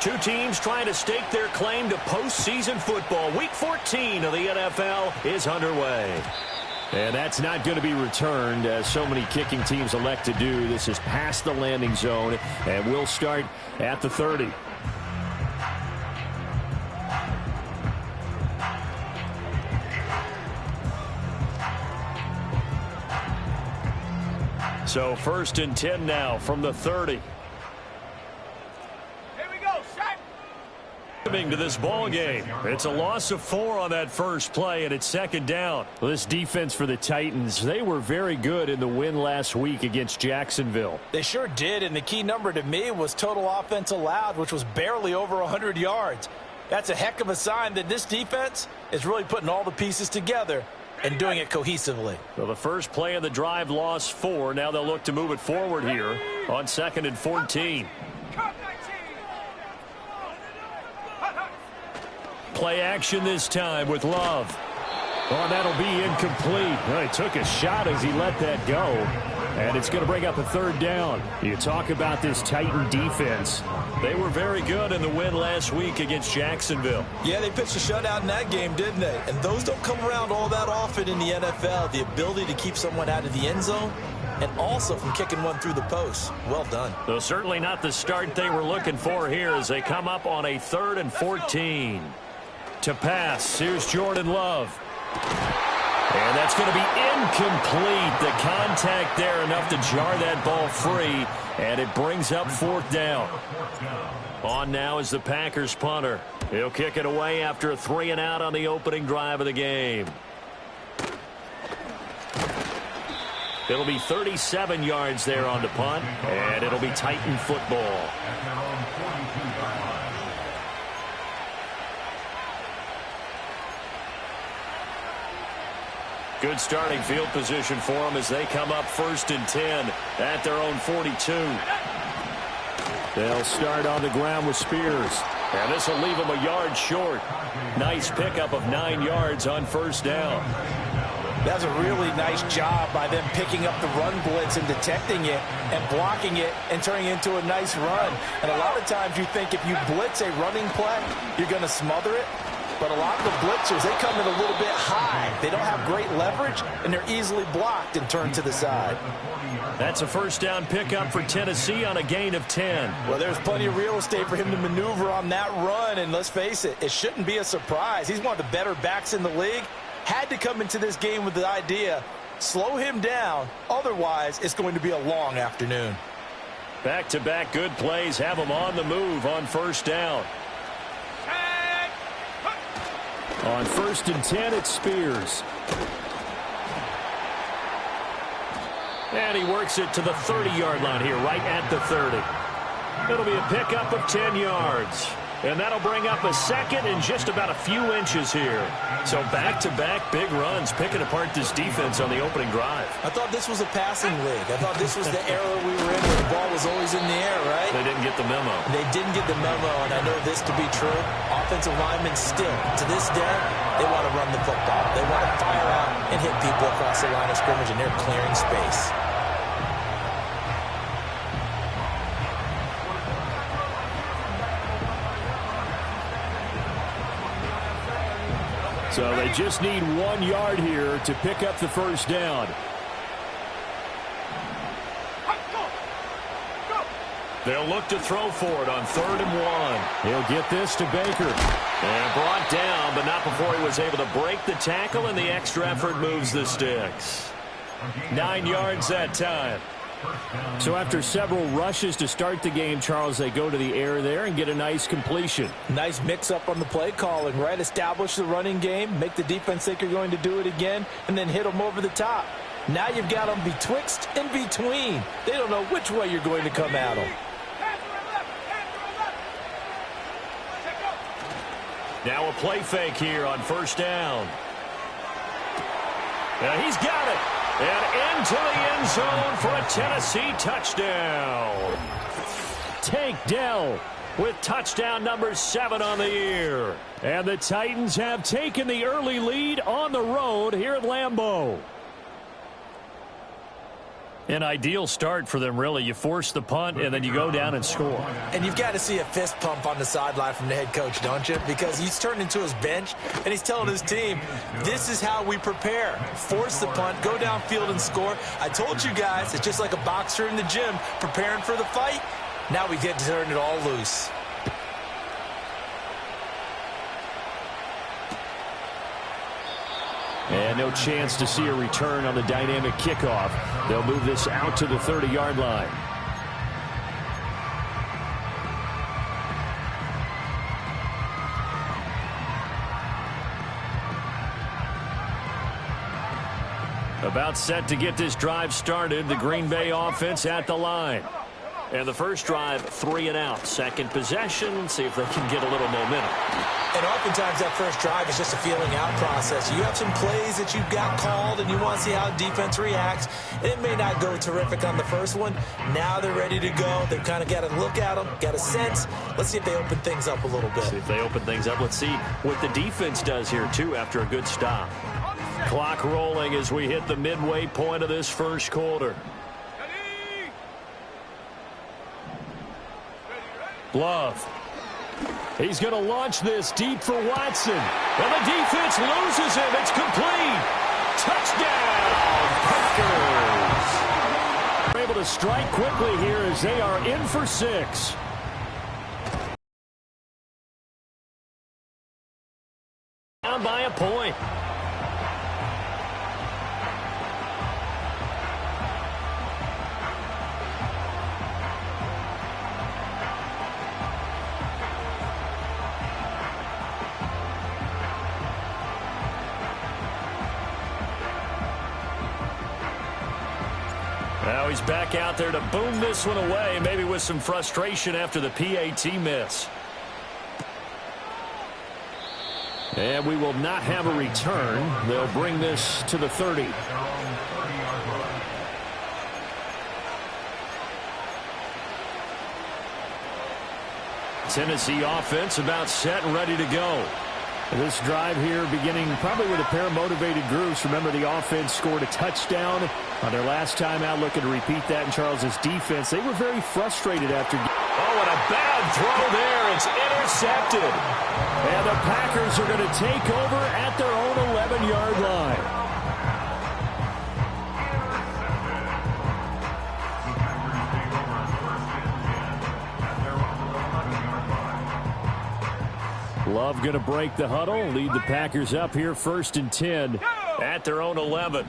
Two teams trying to stake their claim to postseason football. Week 14 of the NFL is underway. And that's not going to be returned, as so many kicking teams elect to do. This is past the landing zone, and we'll start at the 30. So 1st and 10 now from the 30. To this ball game. It's a loss of 4 on that first play, and it's 2nd down. Well, this defense for the Titans, they were very good in the win last week against Jacksonville. They sure did, and the key number to me was total offense allowed, which was barely over 100 yards. That's a heck of a sign that this defense is really putting all the pieces together and doing it cohesively. Well, the first play of the drive lost 4. Now they'll look to move it forward here on 2nd and 14. Play action this time with Love. Oh, that'll be incomplete. Well, he took a shot as he let that go. And it's going to bring up a 3rd down. You talk about this Titan defense. They were very good in the win last week against Jacksonville. Yeah, they pitched a shutout in that game, didn't they? And those don't come around all that often in the NFL. The ability to keep someone out of the end zone and also from kicking one through the post. Well done. Though certainly not the start they were looking for here as they come up on a 3rd and 14. To pass, here's Jordan Love. And that's going to be incomplete. The contact there enough to jar that ball free, and it brings up 4th down. On now is the Packers punter. He'll kick it away after a 3-and-out on the opening drive of the game. It'll be 37 yards there on the punt, and it'll be Titan football. Good starting field position for them as they come up 1st and 10 at their own 42. They'll start on the ground with Spears. And this will leave them a yard short. Nice pickup of 9 yards on 1st down. That's a really nice job by them picking up the run blitz and detecting it and blocking it and turning it into a nice run. And a lot of times you think if you blitz a running play, you're going to smother it. But a lot of the blitzers, they come in a little bit high. They don't have great leverage, and they're easily blocked and turned to the side. That's a 1st down pickup for Tennessee on a gain of 10. Well, there's plenty of real estate for him to maneuver on that run, and let's face it, it shouldn't be a surprise. He's one of the better backs in the league. Had to come into this game with the idea, slow him down, otherwise it's going to be a long afternoon. Back-to-back good plays have him on the move on 1st down. On 1st and 10, it's Spears. And he works it to the 30-yard line here, right at the 30. It'll be a pickup of 10 yards. And that'll bring up a 2nd and just about a few inches here. So back-to-back big runs, picking apart this defense on the opening drive. I thought this was a passing league. I thought this was the era we were in where the ball was always in the air, right? They didn't get the memo. They didn't get the memo, and I know this to be true. Offensive linemen still, to this day, they want to run the football. They want to fire out and hit people across the line of scrimmage, and they're clearing space. So they just need 1 yard here to pick up the 1st down. They'll look to throw for it on 3rd and 1. He'll get this to Baker. And brought down, but not before he was able to break the tackle, and the extra effort moves the sticks. 9 yards that time. So after several rushes to start the game, Charles, they go to the air there and get a nice completion. Nice mix-up on the play calling, right? Establish the running game, make the defense think you're going to do it again, and then hit them over the top. Now you've got them betwixt and between. They don't know which way you're going to come at them. Now a play fake here on 1st down. Now he's got it. And into the end zone for a Tennessee touchdown. Tank Dell with touchdown number 7 on the year. And the Titans have taken the early lead on the road here at Lambeau. An ideal start for them, really. You force the punt, and then you go down and score. And you've got to see a fist pump on the sideline from the head coach, don't you? Because he's turned into his bench, and he's telling his team, this is how we prepare. Force the punt, go downfield and score. I told you guys, it's just like a boxer in the gym preparing for the fight. Now we get to turn it all loose. And no chance to see a return on the dynamic kickoff. They'll move this out to the 30-yard line. About set to get this drive started. The Green Bay offense at the line. And the first drive, 3 and out. Second possession, see if they can get a little momentum. And oftentimes that first drive is just a feeling out process. You have some plays that you've got called and you want to see how defense reacts. It may not go terrific on the first one. Now they're ready to go. They've kind of got to look at them, got a sense. Let's see if they open things up a little bit. See if they open things up. Let's see what the defense does here, too, after a good stop. Clock rolling as we hit the midway point of this first quarter. Love. He's going to launch this deep for Watson. And the defense loses him. It's complete. Touchdown, Packers. They're able to strike quickly here as they are in for 6. Down by a point. Now he's back out there to boom this one away, maybe with some frustration after the PAT miss. And we will not have a return. They'll bring this to the 30. Tennessee offense about set and ready to go. This drive here beginning probably with a pair of motivated groups. Remember, the offense scored a touchdown on their last time out. Looking to repeat that in Charles's defense. They were very frustrated after. Oh, and a bad throw there. It's intercepted. And the Packers are going to take over at their own 11-yard line. Love going to break the huddle, lead the Packers up here 1st and 10 at their own 11.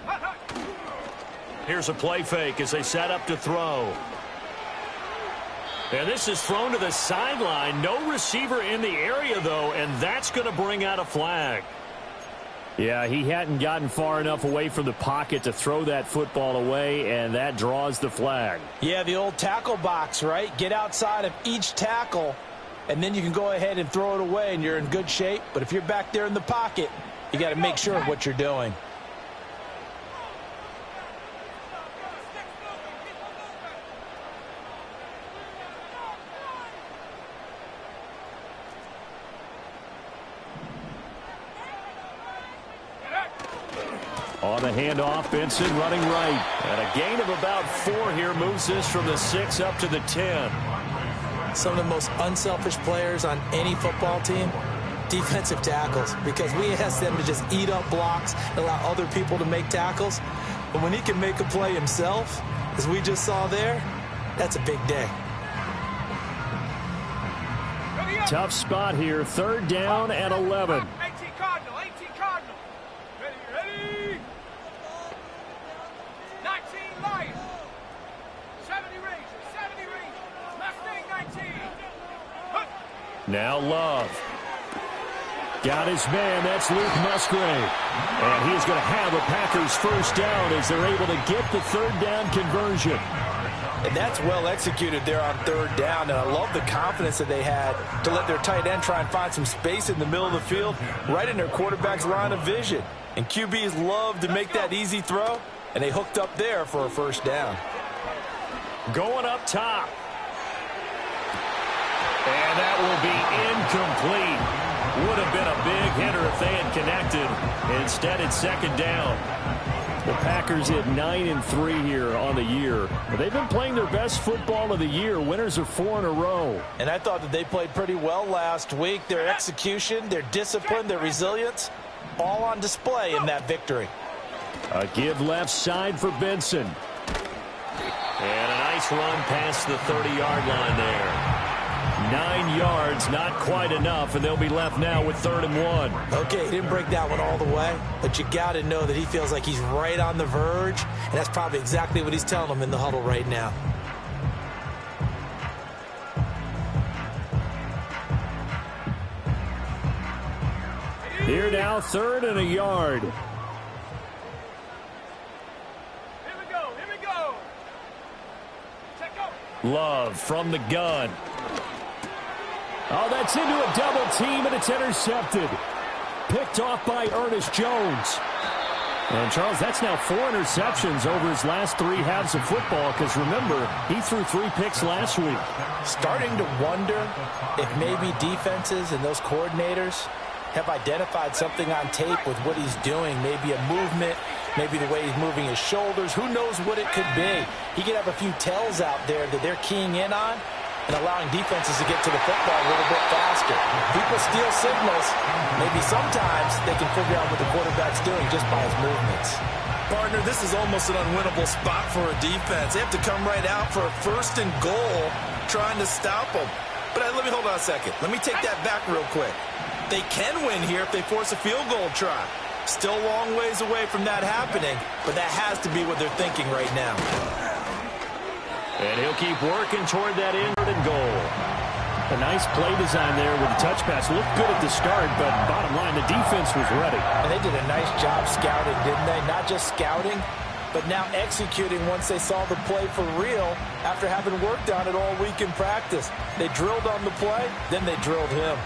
Here's a play fake as they set up to throw. And this is thrown to the sideline. No receiver in the area, though, and that's going to bring out a flag. Yeah, he hadn't gotten far enough away from the pocket to throw that football away, and that draws the flag. Yeah, the old tackle box, right? Get outside of each tackle. And then you can go ahead and throw it away, and you're in good shape. But if you're back there in the pocket, you got to make sure of what you're doing. On the handoff, Benson running right. And a gain of about 4 here moves this from the 6 up to the 10. Some of the most unselfish players on any football team, defensive tackles, because we ask them to just eat up blocks and allow other people to make tackles. But when he can make a play himself, as we just saw there, that's a big day. Tough spot here, 3rd down and 11. 18 Cardinal, 18 Cardinal. Ready. 19 Lions. 70 Rangers, 70 Rangers. Mustang 19. Now Love. Got his man, that's Luke Musgrave. And he's going to have a Packers first down as they're able to get the 3rd down conversion. And that's well executed there on 3rd down. And I love the confidence that they had to let their tight end try and find some space in the middle of the field, right in their quarterback's line of vision. And QBs love to make that easy throw, and they hooked up there for a first down. Going up top. And that will be incomplete. Would have been a big hitter if they had connected. Instead, it's 2nd down. The Packers at 9-3 here on the year. They've been playing their best football of the year. Winners are 4 in a row. And I thought that they played pretty well last week. Their execution, their discipline, their resilience, all on display in that victory. A give left side for Benson. And a nice run past the 30-yard line there. 9 yards, not quite enough, and they'll be left now with 3rd and 1. Okay, he didn't break that one all the way, but you got to know that he feels like he's right on the verge, and that's probably exactly what he's telling them in the huddle right now. Here now, 3rd and a yard. Here we go. Check out. Love from the gun. Oh, that's into a double team, and it's intercepted. Picked off by Ernest Jones. And, Charles, that's now 4 interceptions over his last 3 halves of football, because, remember, he threw 3 picks last week. Starting to wonder if maybe defenses and those coordinators have identified something on tape with what he's doing, maybe a movement, maybe the way he's moving his shoulders. Who knows what it could be? He could have a few tells out there that they're keying in on and allowing defenses to get to the football a little bit faster. People steal signals. Maybe sometimes they can figure out what the quarterback's doing just by his movements. Partner, this is almost an unwinnable spot for a defense. They have to come right out for a 1st and goal trying to stop them. But let me hold on a second. Let me take that back real quick. They can win here if they force a field goal try. Still a long ways away from that happening, but that has to be what they're thinking right now. And he'll keep working toward that inward and goal. A nice play design there with the touch pass. Looked good at the start, but bottom line, the defense was ready. And they did a nice job scouting, didn't they? Not just scouting, but now executing once they saw the play for real after having worked on it all week in practice. They drilled on the play, then they drilled him.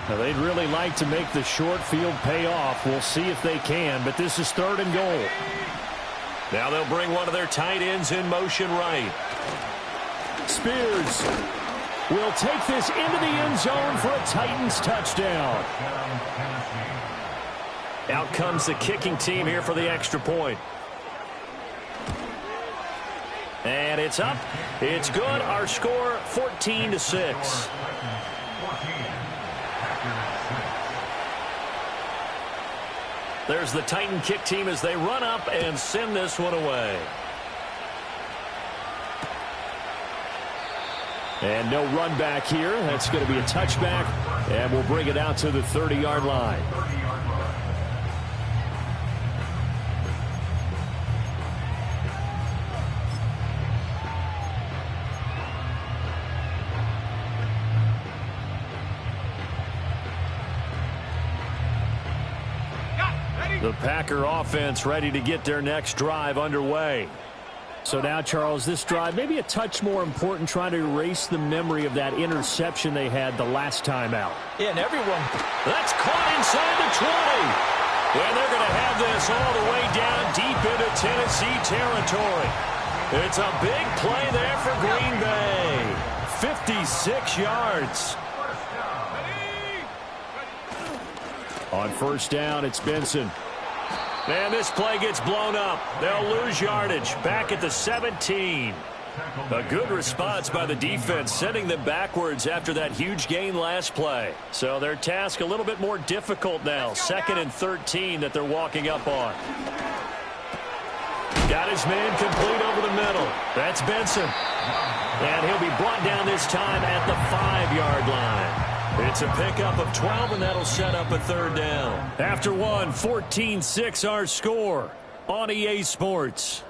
Now, they'd really like to make the short field pay off. We'll see if they can, but this is 3rd and goal. Now they'll bring one of their tight ends in motion right. Spears will take this into the end zone for a Titans touchdown. Out comes the kicking team here for the extra point. And it's up. It's good. Our score, 14-6. There's the Titan kick team as they run up and send this one away. And no run back here. That's going to be a touchback, and we'll bring it out to the 30-yard line. The Packer offense ready to get their next drive underway. So now, Charles, this drive maybe a touch more important, trying to erase the memory of that interception they had the last time out. Yeah, and everyone. That's caught inside the 20. And they're going to have this all the way down deep into Tennessee territory. It's a big play there for Green Bay. 56 yards. On 1st down, it's Benson. And this play gets blown up. They'll lose yardage back at the 17. A good response by the defense, sending them backwards after that huge gain last play. So their task a little bit more difficult now. 2nd and 13 that they're walking up on. Got his man complete over the middle. That's Benson. And he'll be brought down this time at the 5-yard line. It's a pickup of 12, and that'll set up a 3rd down. After one, 14-6 our score on EA Sports.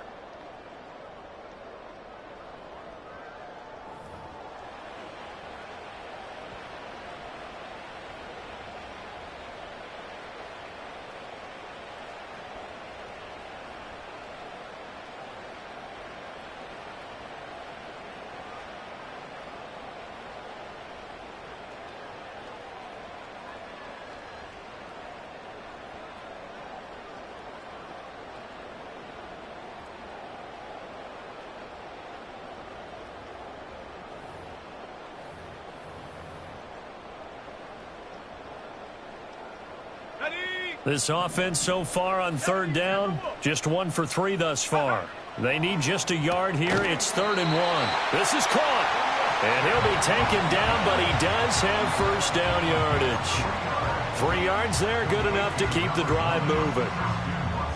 This offense so far on third down, just 1 for 3 thus far. They need just a yard here. It's 3rd and 1. This is caught. And he'll be taken down, but he does have first down yardage. 3 yards there, good enough to keep the drive moving.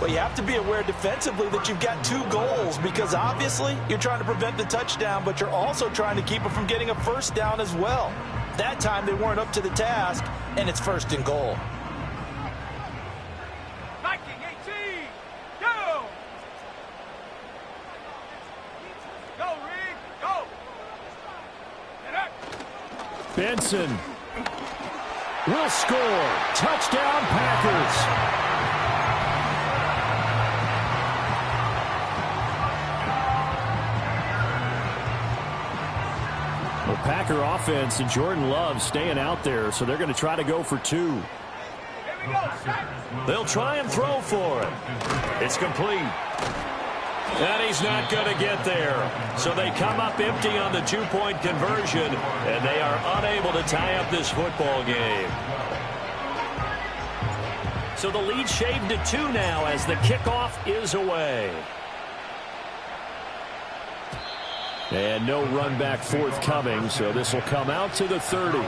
Well, you have to be aware defensively that you've got 2 goals because obviously you're trying to prevent the touchdown, but you're also trying to keep it from getting a first down as well. That time they weren't up to the task, and it's 1st and goal. Viking 18, go! Go, Reed, go! Get up! Benson will score. Touchdown, Packers. The Packer offense and Jordan Love staying out there, so they're going to try to go for 2. Here we go, set! They'll try and throw for it. It's complete. And he's not going to get there. So they come up empty on the 2-point conversion, and they are unable to tie up this football game. So the lead shaved to 2 now as the kickoff is away. And no run back forthcoming, so this will come out to the 30.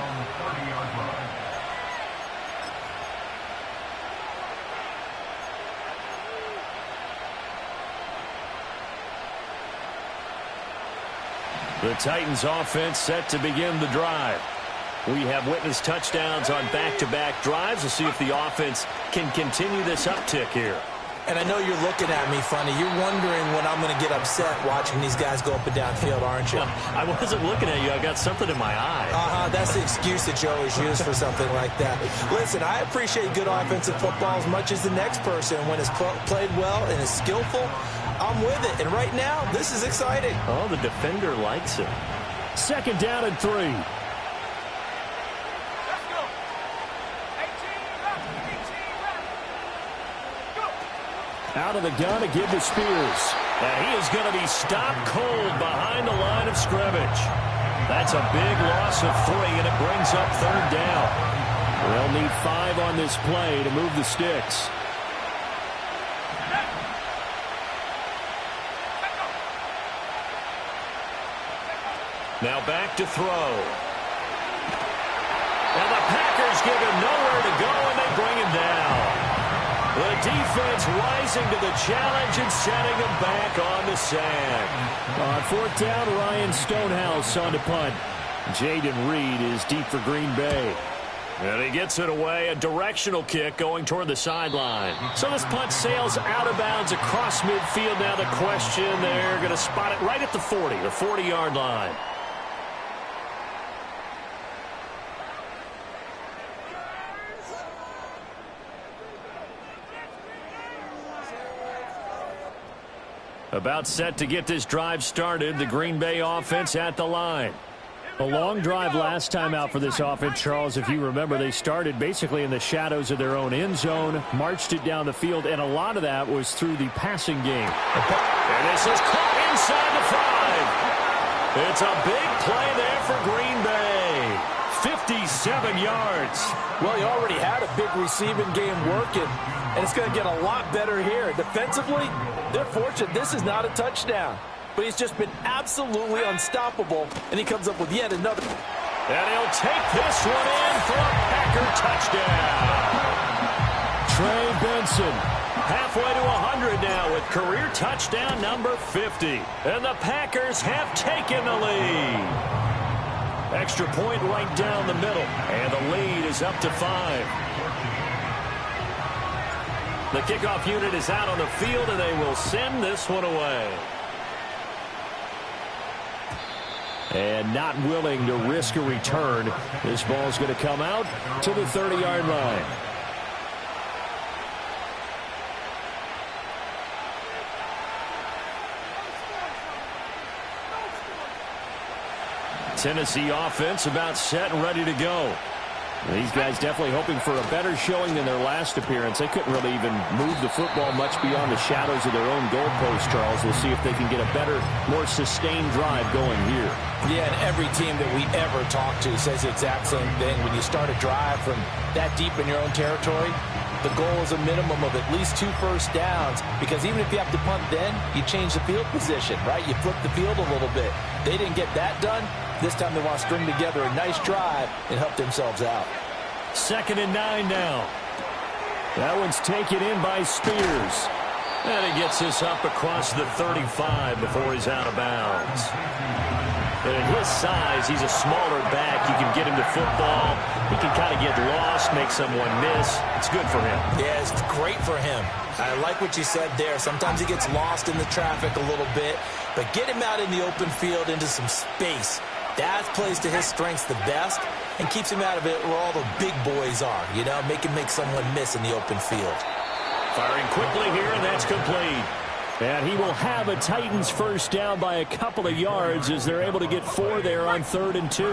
The Titans offense set to begin the drive. We have witnessed touchdowns on back-to-back drives. We'll see if the offense can continue this uptick here. And I know you're looking at me funny. You're wondering when I'm going to get upset watching these guys go up and down field, aren't you? I wasn't looking at you. I got something in my eye. That's the excuse that you always use for something like that. Listen, I appreciate good offensive football as much as the next person. When it's played well and is skillful, I'm with it. And right now, this is exciting. Oh, the defender likes it. 2nd down and 3. Let's go! 18 left, 18 left! Go! Out of the gun to give to Spears. And he is going to be stopped cold behind the line of scrimmage. That's a big loss of 3, and it brings up 3rd down. They'll need 5 on this play to move the sticks. Now back to throw. And the Packers give him nowhere to go, and they bring him down. The defense rising to the challenge and setting him back on the sand. On 4th down, Ryan Stonehouse on to punt. Jaden Reed is deep for Green Bay. And he gets it away, a directional kick going toward the sideline. So this punt sails out of bounds across midfield. Now the question, they're going to spot it right at the 40, the 40-yard line. About set to get this drive started, the Green Bay offense at the line. A long drive last time out for this offense, Charles. If you remember, they started basically in the shadows of their own end zone, marched it down the field, and a lot of that was through the passing game. And this is caught inside the 5. It's a big play there for Green Bay. 57 yards. Well, he already had a big receiving game working, and it's going to get a lot better here. Defensively, they're fortunate this is not a touchdown. But he's just been absolutely unstoppable, and he comes up with yet another. And he'll take this one in for a Packer touchdown. Trey Benson halfway to 100 now with career touchdown number 50. And the Packers have taken the lead. Extra point right down the middle, and the lead is up to 5. The kickoff unit is out on the field, and they will send this one away. And not willing to risk a return. This ball's going to come out to the 30-yard line. Tennessee offense about set and ready to go. These guys definitely hoping for a better showing than their last appearance. They couldn't really even move the football much beyond the shadows of their own goalpost, Charles. We'll see if they can get a better, more sustained drive going here. Yeah, and every team that we ever talk to says the exact same thing. When you start a drive from that deep in your own territory, the goal is a minimum of at least 2 first downs, because even if you have to punt then, you change the field position, right? You flip the field a little bit. They didn't get that done. This time they want to string together a nice drive and help themselves out. 2nd and 9 now. That one's taken in by Spears. And he gets this up across the 35 before he's out of bounds. And at his size, he's a smaller back. You can get him to football. He can kind of get lost, make someone miss. It's good for him. Yeah, it's great for him. I like what you said there. Sometimes he gets lost in the traffic a little bit, but get him out in the open field into some space. That plays to his strengths the best and keeps him out of it where all the big boys are, you know, make someone miss in the open field. Firing quickly here, and that's complete. And he will have a Titans first down by a couple of yards as they're able to get 4 there on 3rd and 2.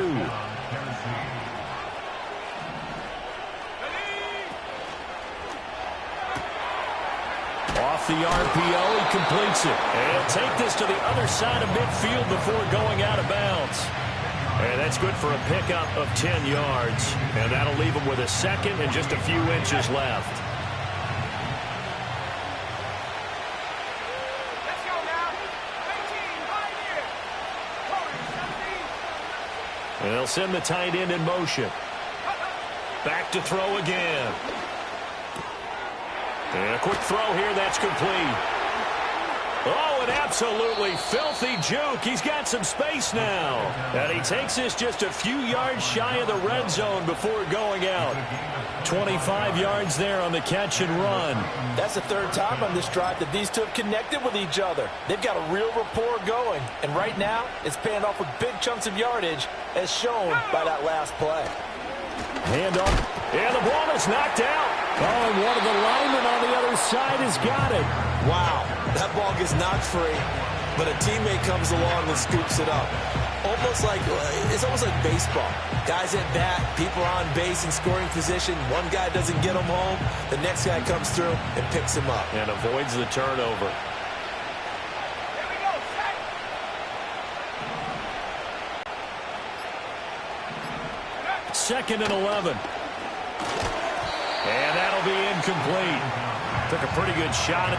Off the RPO, he completes it. And take this to the other side of midfield before going out of bounds. And that's good for a pickup of 10 yards. And that'll leave him with a second and just a few inches left. Let's go now. 18, right here. Corner, 17. And they'll send the tight end in motion. Back to throw again. And a quick throw here, that's complete. Oh, an absolutely filthy juke. He's got some space now. And he takes this just a few yards shy of the red zone before going out. 25 yards there on the catch and run. That's the 3rd time on this drive that these two have connected with each other. They've got a real rapport going. And right now, it's paying off with big chunks of yardage, as shown by that last play. Hand off. And the ball is knocked out. Oh, and one of the linemen on the other side has got it. Wow, that ball gets knocked free, but a teammate comes along and scoops it up. It's almost like baseball. Guys at bat, people are on base in scoring position. One guy doesn't get him home. The next guy comes through and picks him up. And avoids the turnover. Here we go, set. 2nd and 11. And that'll be incomplete. Took a pretty good shot.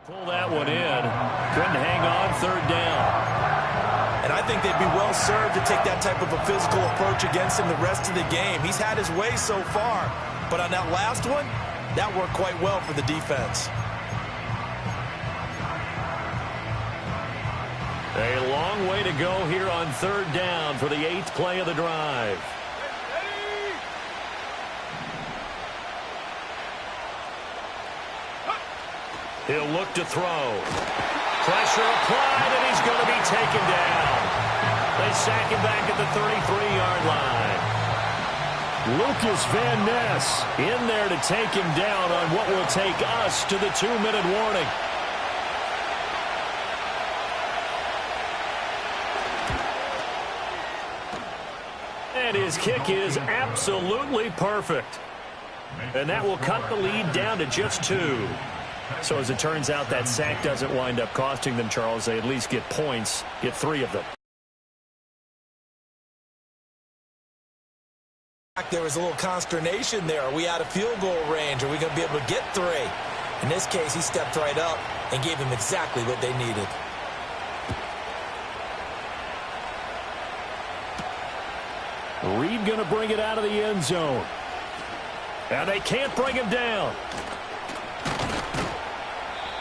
Pull that one in. Couldn't hang on 3rd down. And I think they'd be well served to take that type of a physical approach against him the rest of the game. He's had his way so far, but on that last one, that worked quite well for the defense. A long way to go here on 3rd down for the 8th play of the drive. He'll look to throw. Pressure applied, and he's going to be taken down. They sack him back at the 33-yard line. Lucas Van Ness in there to take him down on what will take us to the 2-minute warning. And his kick is absolutely perfect. And that will cut the lead down to just 2. So as it turns out, that sack doesn't wind up costing them, Charles. They at least get points, get 3 of them. There was a little consternation there. Are we out of field goal range? Are we going to be able to get 3? In this case, he stepped right up and gave them exactly what they needed. Reed going to bring it out of the end zone. And they can't bring him down.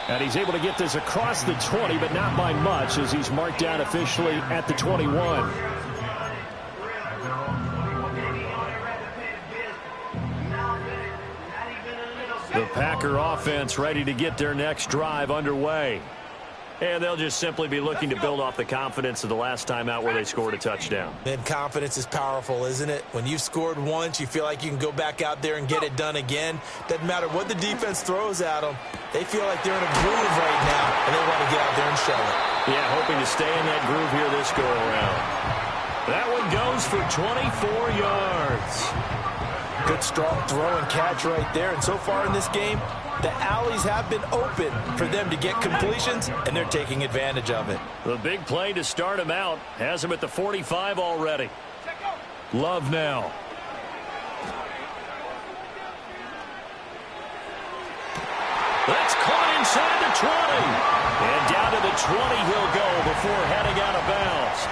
And he's able to get this across the 20, but not by much, as he's marked down officially at the 21. The Packer offense ready to get their next drive underway. And they'll just simply be looking to build off the confidence of the last time out where they scored a touchdown. And confidence is powerful, isn't it? When you've scored once, you feel like you can go back out there and get it done again. Doesn't matter what the defense throws at them. They feel like they're in a groove right now, and they want to get out there and show it. Yeah, hoping to stay in that groove here this go-around. That one goes for 24 yards. Good strong throw and catch right there. And so far in this game, the alleys have been open for them to get completions, and they're taking advantage of it. The big play to start him out has him at the 45 already. Love now. That's caught inside the 20. And down to the 20 he'll go before heading out of bounds.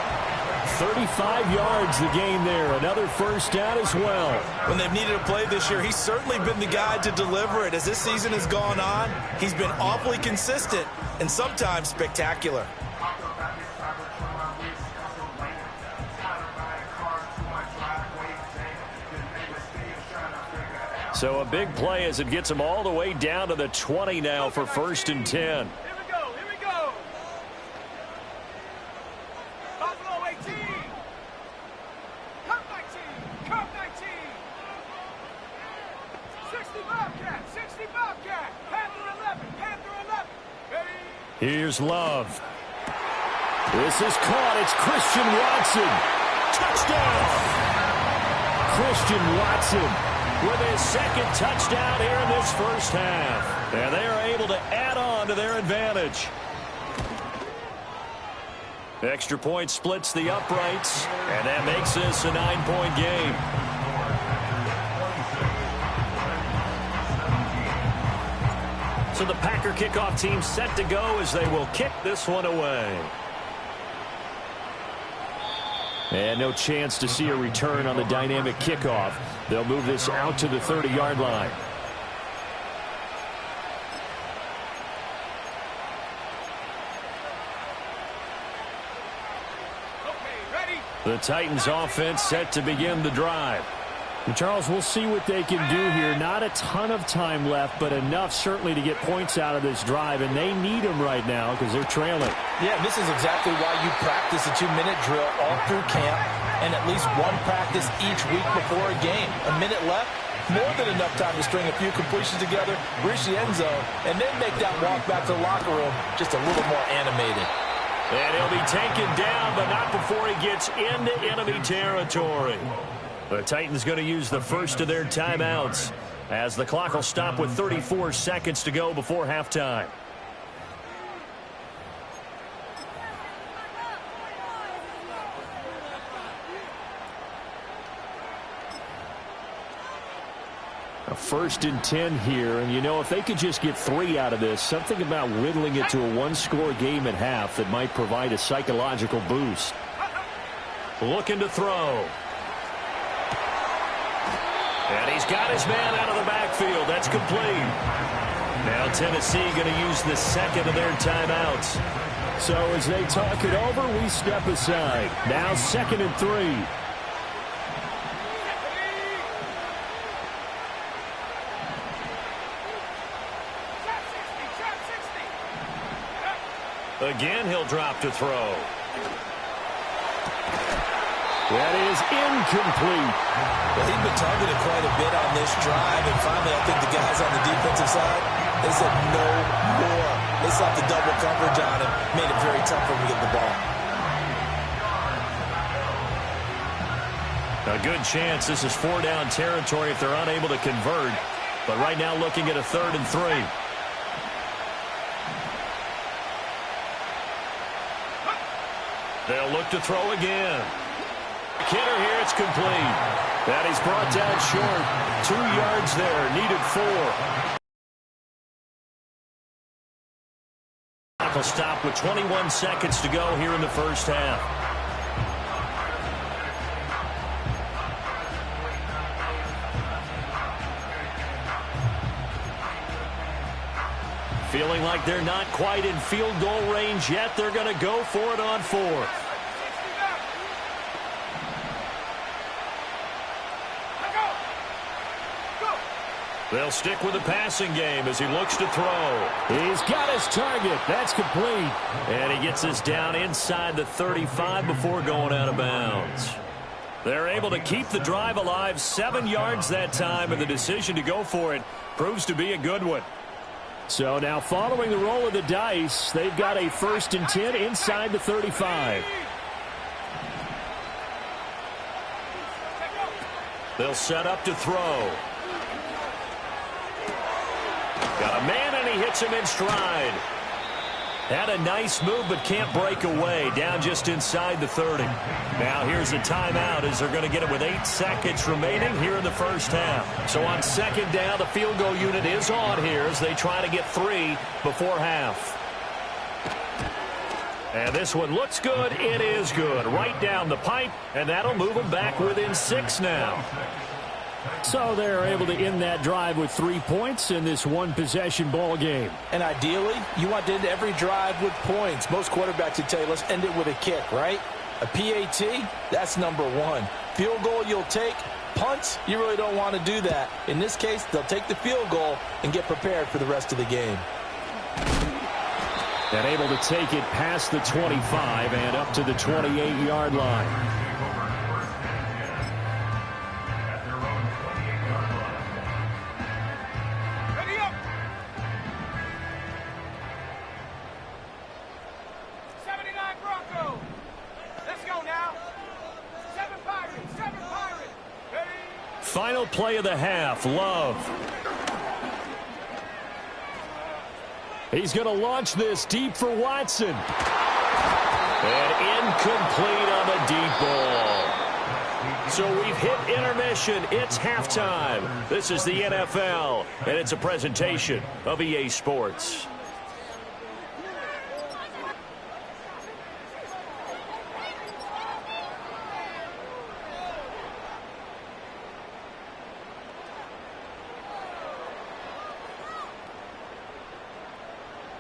35 yards the gain there. Another first down as well. When they've needed a play this year, he's certainly been the guy to deliver it. As this season has gone on, he's been awfully consistent and sometimes spectacular. So a big play as it gets him all the way down to the 20 now for 1st and 10. Here's Love. This is caught. It's Christian Watson. Touchdown! Christian Watson with his second touchdown here in this first half. And they are able to add on to their advantage. Extra point splits the uprights, and that makes this a 9-point game. So the Packer kickoff team set to go as they will kick this one away. And no chance to see a return on the dynamic kickoff. They'll move this out to the 30-yard line. The Titans offense set to begin the drive. And Charles, we'll see what they can do here. Not a ton of time left, but enough certainly to get points out of this drive, and they need them right now because they're trailing. Yeah, this is exactly why you practice a 2-minute drill all through camp and at least one practice each week before a game. A minute left, more than enough time to string a few completions together, reach the end zone, and then make that walk back to the locker room just a little more animated. And he'll be taken down, but not before he gets into enemy territory. The Titans going to use the first of their timeouts as the clock will stop with 34 seconds to go before halftime. A 1st and 10 here, and you know, if they could just get 3 out of this, something about whittling it to a one-score game at half that might provide a psychological boost. Looking to throw. And he's got his man out of the backfield. That's complete. Now Tennessee going to use the second of their timeouts. So as they talk it over, we step aside. Now 2nd and 3. Again, he'll drop to throw. That is incomplete. Well, he's been targeted quite a bit on this drive, and finally I think the guys on the defensive side, they said no more. They slapped the double coverage on him, made it very tough for him to get the ball. A good chance this is 4-down territory if they're unable to convert, but right now looking at a 3rd and 3. They'll look to throw again. Hitter here, it's complete. That he's brought down short. 2 yards there, needed 4. Clock will stop with 21 seconds to go here in the first half. Feeling like they're not quite in field goal range yet. They're going to go for it on fourth. They'll stick with the passing game as he looks to throw. He's got his target. That's complete. And he gets this down inside the 35 before going out of bounds. They're able to keep the drive alive, 7 yards that time, and the decision to go for it proves to be a good one. So now following the roll of the dice, they've got a 1st and 10 inside the 35. They'll set up to throw. Got a man, and he hits him in stride. Had a nice move, but can't break away. Down just inside the 30. Now here's a timeout as they're going to get it with 8 seconds remaining here in the first half. So on second down, the field goal unit is on here as they try to get 3 before half. And this one looks good. It is good. Right down the pipe, and that'll move them back within 6 now. So they're able to end that drive with 3 points in this one-possession ball game. And ideally, you want to end every drive with points. Most quarterbacks would tell you, let's end it with a kick, right? A PAT, that's number 1. Field goal you'll take. Punts, you really don't want to do that. In this case, they'll take the field goal and get prepared for the rest of the game. And able to take it past the 25 and up to the 28-yard line. Final play of the half, Love. He's going to launch this deep for Watson. And incomplete on the deep ball. So we've hit intermission. It's halftime. This is the NFL, and it's a presentation of EA Sports.